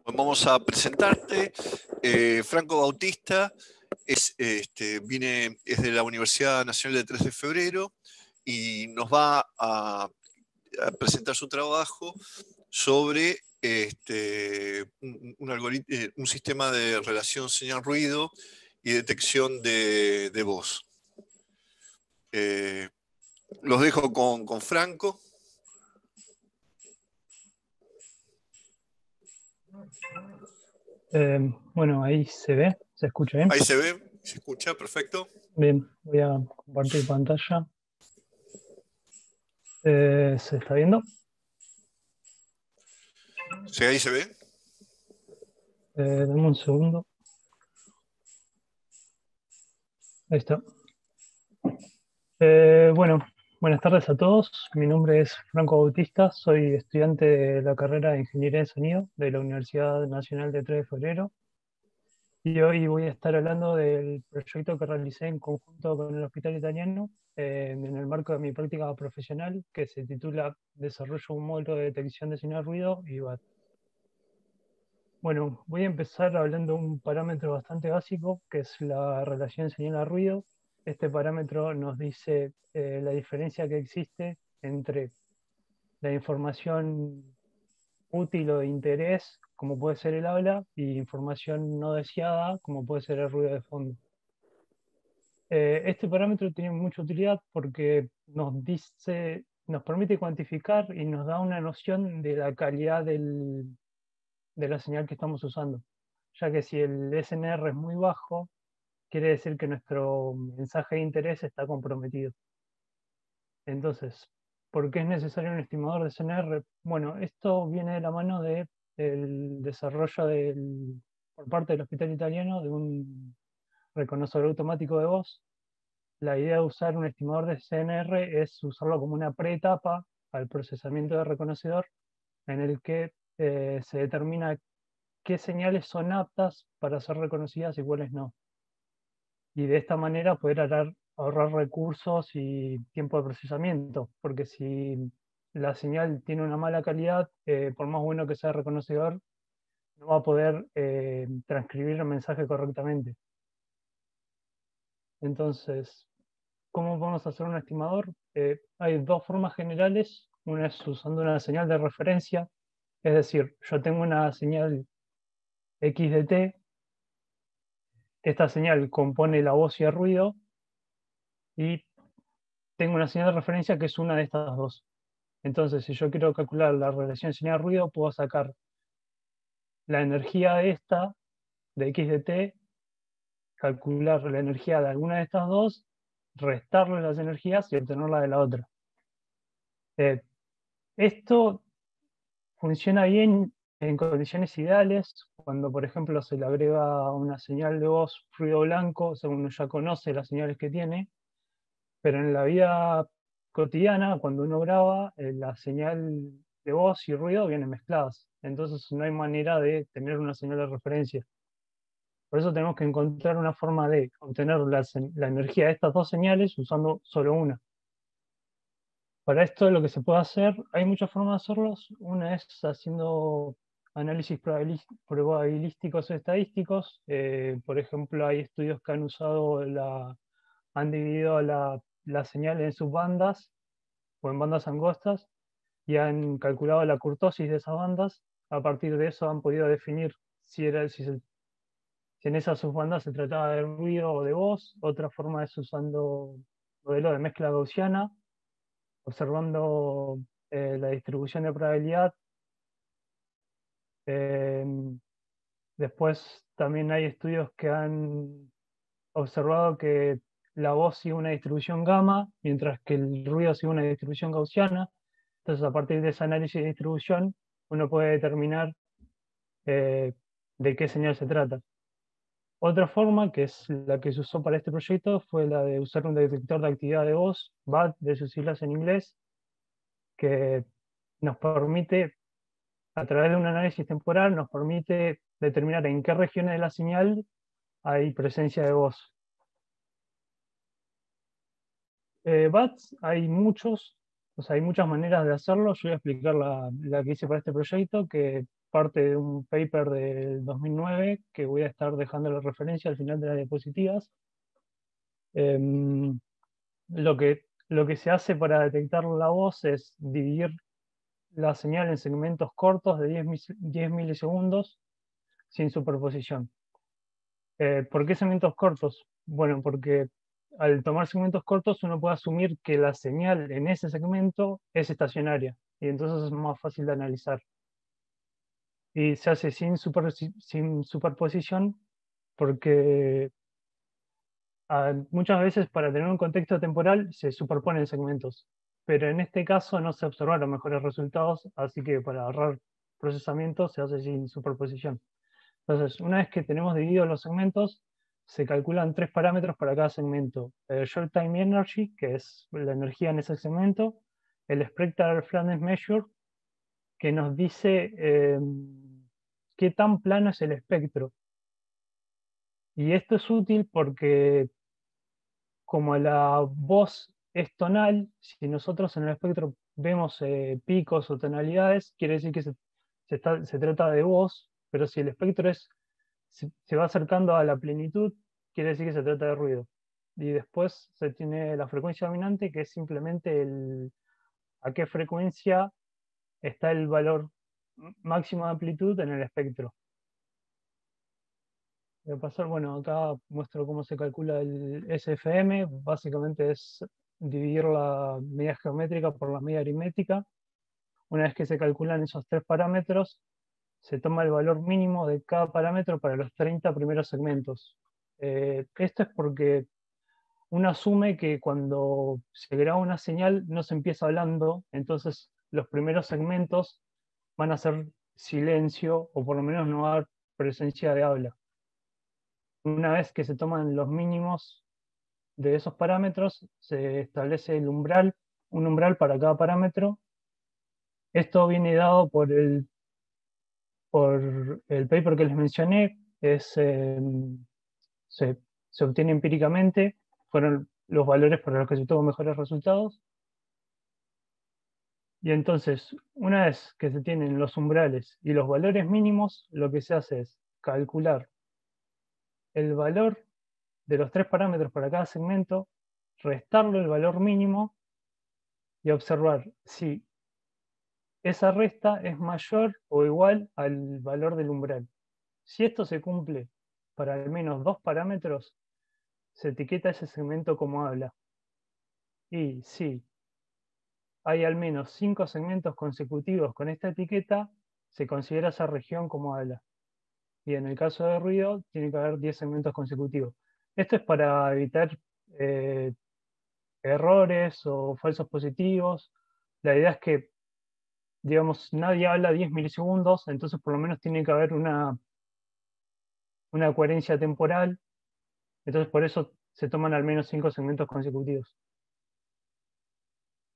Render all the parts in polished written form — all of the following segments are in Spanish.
Vamos a presentarte. Franco Bautista es de la Universidad Nacional del 3 de Febrero y nos va a presentar su trabajo sobre un sistema de relación señal-ruido y detección de voz. Los dejo con Franco. Bueno, ahí se ve, se escucha bien. Ahí se ve, se escucha, perfecto. Bien, voy a compartir pantalla. ¿Se está viendo? Sí, ahí se ve. Dame un segundo. Ahí está. Bueno, buenas tardes a todos. Mi nombre es Franco Bautista, soy estudiante de la carrera de Ingeniería de Sonido de la Universidad Nacional de 3 de Febrero. Y hoy voy a estar hablando del proyecto que realicé en conjunto con el Hospital Italiano en el marco de mi práctica profesional, que se titula Desarrollo de un módulo de detección de señal ruido y VAT. Bueno, voy a empezar hablando de un parámetro bastante básico, que es la relación señal-ruido. Este parámetro nos dice la diferencia que existe entre la información útil o de interés, como puede ser el habla, y información no deseada, como puede ser el ruido de fondo. Este parámetro tiene mucha utilidad porque nos permite cuantificar y nos da una noción de la calidad de la señal que estamos usando, ya que si el SNR es muy bajo, quiere decir que nuestro mensaje de interés está comprometido. Entonces, ¿por qué es necesario un estimador de SNR? Bueno, esto viene de la mano del desarrollo por parte del Hospital Italiano de un reconocedor automático de voz. La idea de usar un estimador de SNR es usarlo como una preetapa al procesamiento de reconocedor, en el que se determina qué señales son aptas para ser reconocidas y cuáles no. Y de esta manera poder ahorrar recursos y tiempo de procesamiento, porque si la señal tiene una mala calidad, por más bueno que sea el reconocedor, no va a poder transcribir el mensaje correctamente. Entonces, ¿cómo podemos hacer un estimador? Hay dos formas generales. Una es usando una señal de referencia, es decir, yo tengo una señal X de T. Esta señal compone la voz y el ruido, y tengo una señal de referencia que es una de estas dos. Entonces, si yo quiero calcular la relación señal-ruido, puedo sacar la energía de esta, de X de T, calcular la energía de alguna de estas dos, restarle las energías y obtenerla de la otra. Esto funciona bien en condiciones ideales, cuando por ejemplo se le agrega una señal de voz ruido blanco, o sea, uno ya conoce las señales que tiene, pero en la vida cotidiana, cuando uno graba, la señal de voz y ruido vienen mezcladas, entonces no hay manera de tener una señal de referencia. Por eso tenemos que encontrar una forma de obtener la energía de estas dos señales usando solo una. Para esto lo que se puede hacer, hay muchas formas de hacerlos. Una es haciendo análisis probabilísticos o estadísticos. Por ejemplo, hay estudios que han dividido la señal en subbandas o en bandas angostas y han calculado la kurtosis de esas bandas. A partir de eso han podido definir si en esas subbandas se trataba de ruido o de voz. Otra forma es usando modelo de mezcla gaussiana, observando la distribución de probabilidad. Eh, Después también hay estudios que han observado que la voz sigue una distribución gamma, mientras que el ruido sigue una distribución gaussiana. Entonces, a partir de ese análisis de distribución, uno puede determinar eh, de qué señal se trata. Otra forma, que es la que se usó para este proyecto, fue la de usar un detector de actividad de voz, VAT, de sus siglas en inglés, que nos permite, a través de un análisis temporal, nos permite determinar en qué regiones de la señal hay presencia de voz. VATs hay muchos, o sea, hay muchas maneras de hacerlo. Yo voy a explicar la que hice para este proyecto, que parte de un paper del 2009 que voy a estar dejando la referencia al final de las diapositivas. Em, lo que se hace para detectar la voz es dividir la señal en segmentos cortos de 10 milisegundos sin superposición. ¿Por qué segmentos cortos? Bueno, porque al tomar segmentos cortos uno puede asumir que la señal en ese segmento es estacionaria y entonces es más fácil de analizar. Y se hace sin superposición porque muchas veces para tener un contexto temporal se superponen segmentos, pero en este caso no se observaron mejores resultados, así que para ahorrar procesamiento se hace sin superposición. Entonces, una vez que tenemos divididos los segmentos, se calculan 3 parámetros para cada segmento. El short time energy, que es la energía en ese segmento, el spectral flatness measure, que nos dice qué tan plano es el espectro. Y esto es útil porque como la voz es tonal, si nosotros en el espectro vemos picos o tonalidades, quiere decir que se trata de voz, pero si el espectro se va acercando a la plenitud, quiere decir que se trata de ruido. Y después se tiene la frecuencia dominante, que es simplemente a qué frecuencia está el valor máximo de amplitud en el espectro. Voy a pasar, bueno, acá muestro cómo se calcula el SFM. Básicamente es dividir la medida geométrica por la medida aritmética. Una vez que se calculan esos 3 parámetros, se toma el valor mínimo de cada parámetro para los 30 primeros segmentos. Esto es porque uno asume que cuando se graba una señal no se empieza hablando, entonces los primeros segmentos van a ser silencio o por lo menos no va a haber presencia de habla. Una vez que se toman los mínimos de esos parámetros, se establece un umbral para cada parámetro. Esto viene dado por el paper que les mencioné, se, se obtiene empíricamente, fueron los valores para los que se tuvo mejores resultados. Y entonces, una vez que se tienen los umbrales y los valores mínimos, lo que se hace es calcular el valor de los 3 parámetros para cada segmento, restarlo el valor mínimo y observar si esa resta es mayor o igual al valor del umbral. Si esto se cumple para al menos 2 parámetros, se etiqueta ese segmento como habla. Y si hay al menos 5 segmentos consecutivos con esta etiqueta, se considera esa región como habla. Y en el caso de ruido, tiene que haber 10 segmentos consecutivos. Esto es para evitar errores o falsos positivos. La idea es que, digamos, nadie habla 10 milisegundos, entonces por lo menos tiene que haber una coherencia temporal. Entonces por eso se toman al menos 5 segmentos consecutivos.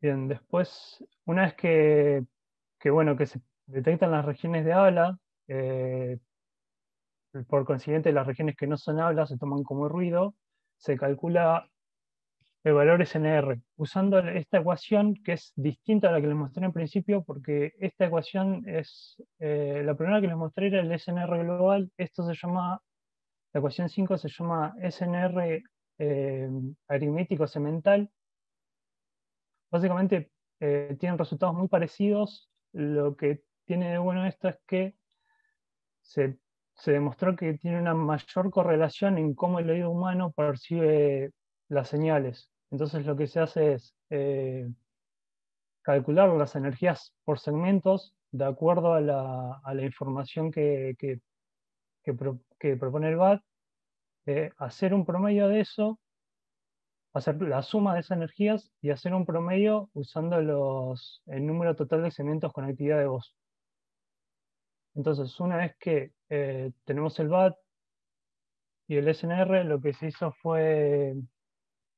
Bien, después, una vez bueno, que se detectan las regiones de habla, por consiguiente las regiones que no son habla se toman como ruido, se calcula el valor SNR, usando esta ecuación que es distinta a la que les mostré en principio, porque esta ecuación es, la primera que les mostré era el SNR global, esto se llama, la ecuación 5 se llama SNR aritmético segmental. Básicamente tienen resultados muy parecidos, lo que tiene de bueno esto es que se, se demostró que tiene una mayor correlación en cómo el oído humano percibe las señales. Entonces lo que se hace es calcular las energías por segmentos de acuerdo a la información que propone el BAT, hacer un promedio de eso, hacer la suma de esas energías y hacer un promedio usando el número total de segmentos con actividad de voz. Entonces, una vez que tenemos el BAT y el SNR, lo que se hizo fue,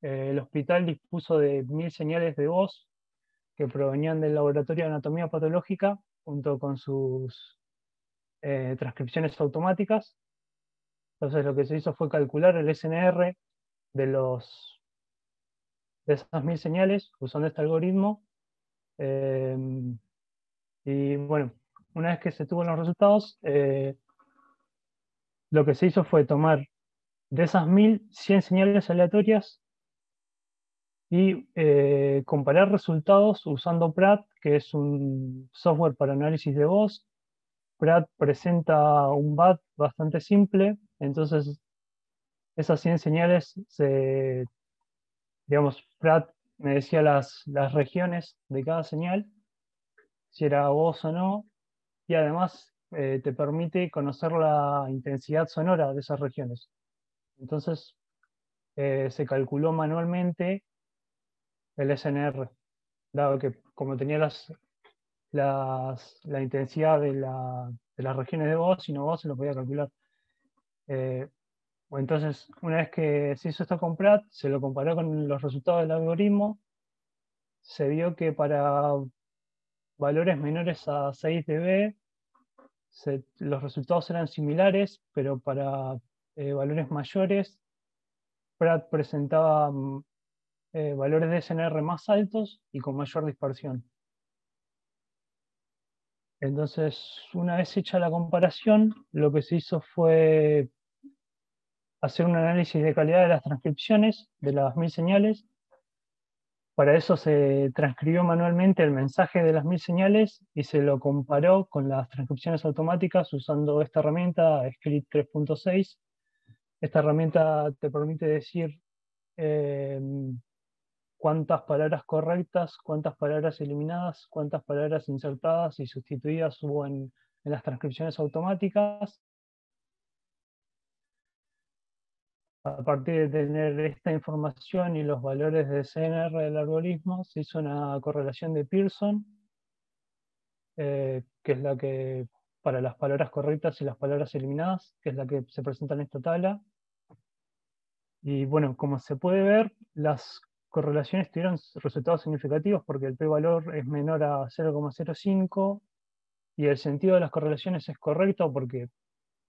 el hospital dispuso de 1000 señales de voz que provenían del laboratorio de anatomía patológica junto con sus transcripciones automáticas. Entonces lo que se hizo fue calcular el SNR de, de esas 1000 señales usando este algoritmo. Y bueno, una vez que se tuvo los resultados, lo que se hizo fue tomar de esas 1.100 señales aleatorias y comparar resultados usando PRAT, que es un software para análisis de voz. PRAT presenta un BAT bastante simple, entonces esas 100 señales, digamos, PRAT me decía las regiones de cada señal, si era voz o no, y además te permite conocer la intensidad sonora de esas regiones. Entonces se calculó manualmente el SNR, dado que como tenía la intensidad de las regiones de voz y no voz, se lo podía calcular. Entonces, una vez que se hizo esto con Pratt, se lo comparó con los resultados del algoritmo, se vio que para valores menores a 6 dB los resultados eran similares, pero para valores mayores, Pratt presentaba valores de SNR más altos y con mayor dispersión. Entonces, una vez hecha la comparación, lo que se hizo fue hacer un análisis de calidad de las transcripciones de las 1.000 señales. Para eso se transcribió manualmente el mensaje de las 1.000 señales y se lo comparó con las transcripciones automáticas usando esta herramienta, Script 3.6. Esta herramienta te permite decir eh, cuántas palabras correctas, cuántas palabras eliminadas, cuántas palabras insertadas y sustituidas hubo en las transcripciones automáticas. A partir de tener esta información y los valores de CNR del algoritmo, se hizo una correlación de Pearson, que es la que, para las palabras correctas y las palabras eliminadas, que es la que se presenta en esta tabla. Y bueno, como se puede ver, las correlaciones tuvieron resultados significativos porque el p-valor es menor a 0,05 y el sentido de las correlaciones es correcto porque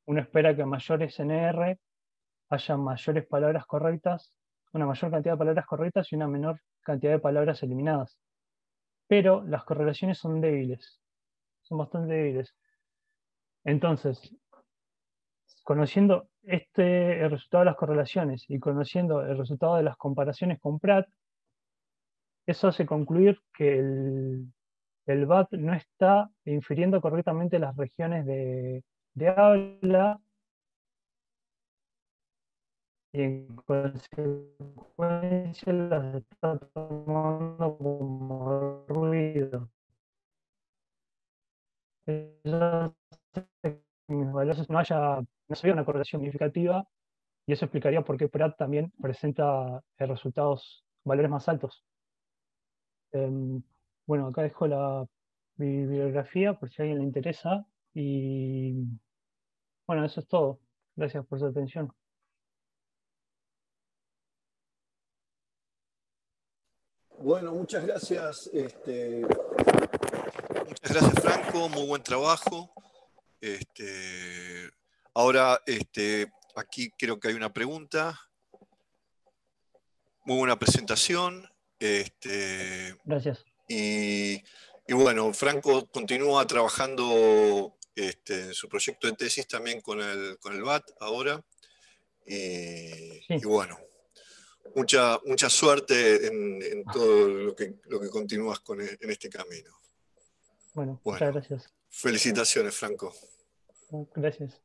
uno espera que a mayor SNR haya mayores palabras correctas, una mayor cantidad de palabras correctas y una menor cantidad de palabras eliminadas. Pero las correlaciones son débiles, son bastante débiles. Entonces, conociendo el resultado de las correlaciones y conociendo el resultado de las comparaciones con Pratt, eso hace concluir que el BAT no está infiriendo correctamente las regiones de habla y en consecuencia las está tomando como ruido. Eso hace que mis valores no se vea una correlación significativa y eso explicaría por qué Pratt también presenta resultados, valores más altos. Bueno, acá dejo la bibliografía por si a alguien le interesa y bueno, eso es todo. Gracias por su atención. Bueno, muchas gracias. Muchas gracias, Franco. Muy buen trabajo. Ahora, aquí creo que hay una pregunta. Muy buena presentación. Gracias. Y bueno, Franco continúa trabajando en su proyecto de tesis también con el BAT ahora. Y Sí, bueno, mucha suerte en todo lo que continúas en este camino. bueno, Bueno, muchas gracias. felicitaciones, Franco. Gracias.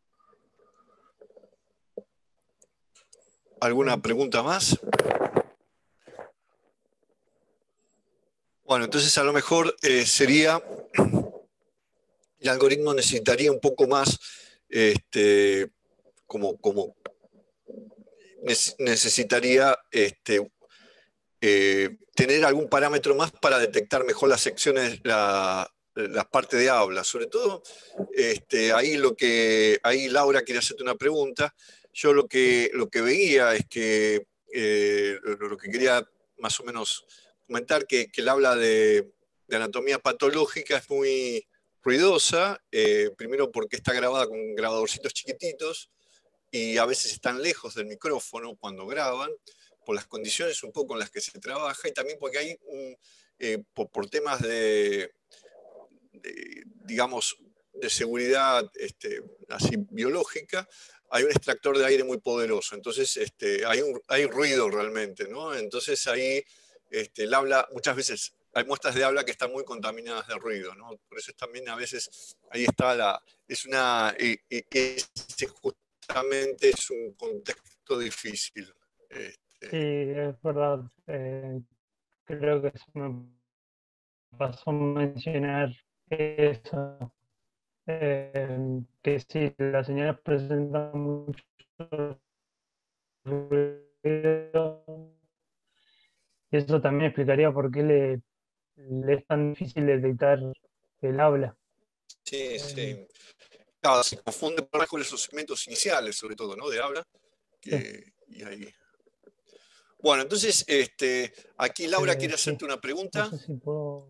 ¿Alguna pregunta más? Bueno, entonces a lo mejor sería, el algoritmo necesitaría un poco más, como necesitaría tener algún parámetro más para detectar mejor las secciones, las partes de habla. Sobre todo, ahí Laura quiere hacerte una pregunta. Yo lo que veía es que lo que quería más o menos comentar, que el habla de anatomía patológica es muy ruidosa, primero porque está grabada con grabadorcitos chiquititos y a veces están lejos del micrófono cuando graban, por las condiciones un poco en las que se trabaja y también porque hay por temas digamos, de seguridad así biológica, hay un extractor de aire muy poderoso. Entonces hay ruido realmente, ¿no? Entonces ahí el habla, muchas veces hay muestras de habla que están muy contaminadas de ruido, ¿no? Por eso también a veces ahí está justamente es un contexto difícil. Sí, es verdad. Creo que se me pasó a mencionar eso. Que si las señales presentan mucho ruido, y eso también explicaría por qué le es tan difícil detectar el habla. Sí, Eh, sí. Claro, se confunde por ahí con esos segmentos iniciales, sobre todo, ¿no? De habla. sí, Y ahí. Bueno, entonces, aquí Laura quiere sí, hacerte una no pregunta. sé si puedo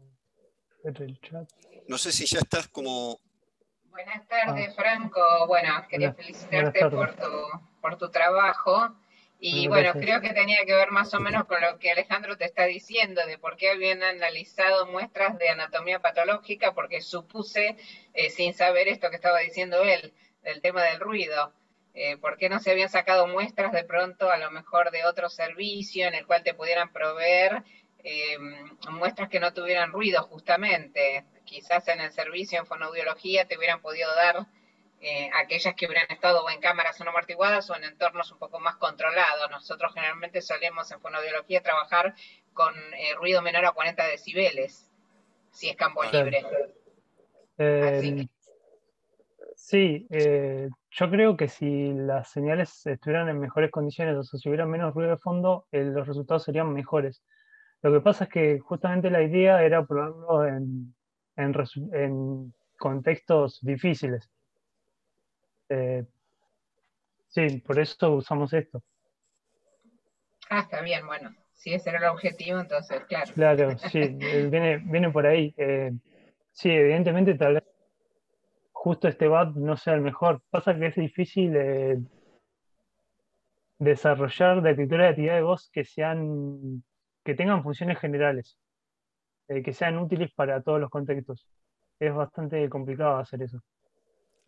ver el chat. No sé si ya estás como. Buenas Ah, tardes, Franco. Bueno, quería buenas felicitarte tardes. por tu trabajo. Y Bueno, bueno, gracias. creo que tenía que ver más o menos con lo que Alejandro te está diciendo, de por qué habían analizado muestras de anatomía patológica, porque supuse, sin saber esto que estaba diciendo él, del tema del ruido, por qué no se habían sacado muestras de pronto, a lo mejor de otro servicio en el cual te pudieran proveer eh, muestras que no tuvieran ruido justamente. Quizás en el servicio en fonoaudiología te hubieran podido dar aquellas que hubieran estado o en cámaras no amortiguadas o en entornos un poco más controlados. Nosotros generalmente solemos en fonoaudiología trabajar con ruido menor a 40 decibeles, si es campo Claro. libre. Así que, Eh, sí, yo creo que si las señales estuvieran en mejores condiciones, o sea, si hubiera menos ruido de fondo, los resultados serían mejores. Lo que pasa es que justamente la idea era probarlo en contextos difíciles. Eh, sí, por eso usamos esto. está bien, bueno, si ese era el objetivo, entonces, claro. Claro, sí, viene por ahí. Sí, evidentemente tal vez justo este BAT no sea el mejor. Pasa que es difícil desarrollar detectores de actividad de voz que tengan funciones generales, que sean útiles para todos los contextos. Es bastante complicado hacer eso.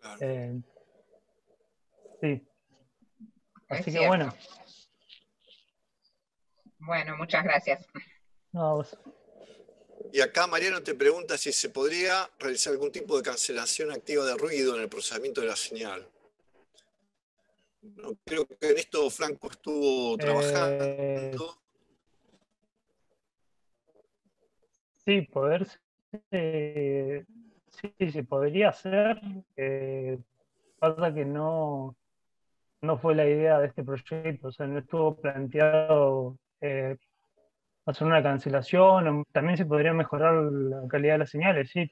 Claro. Eh, sí, así Es que cierto. bueno, Bueno, muchas gracias. no, vos- Y acá Mariano te pregunta si se podría realizar algún tipo de cancelación activa de ruido en el procesamiento de la señal. No, creo que en esto Franco estuvo eh, trabajando. sí, sí, se podría hacer. Pasa que no fue la idea de este proyecto, o sea, no estuvo planteado hacer una cancelación, también se podría mejorar la calidad de las señales, sí,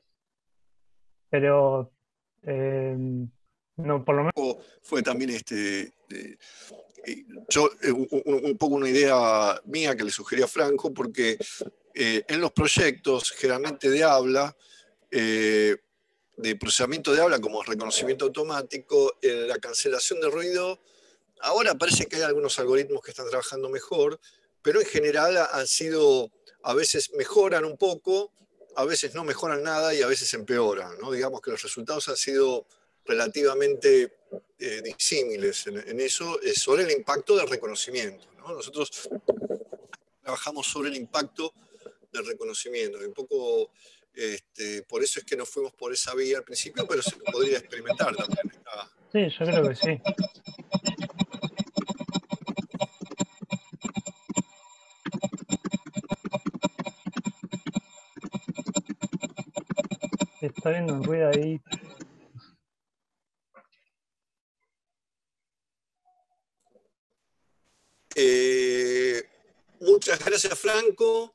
pero eh, no, por lo menos, Fue también un poco una idea mía que le sugería a Franco, porque en los proyectos generalmente de habla, de procesamiento de habla como reconocimiento automático, la cancelación de ruido, ahora parece que hay algunos algoritmos que están trabajando mejor, pero en general han sido, a veces mejoran un poco, a veces no mejoran nada y a veces empeoran, ¿no? Digamos que los resultados han sido relativamente disímiles en eso, sobre el impacto del reconocimiento, ¿no? Nosotros trabajamos sobre el impacto del reconocimiento, un poco por eso es que nos fuimos por esa vía al principio, pero se podría experimentar también. sí, yo creo que sí. Está viendo un ruido ahí. Muchas gracias, Franco,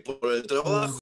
por el trabajo.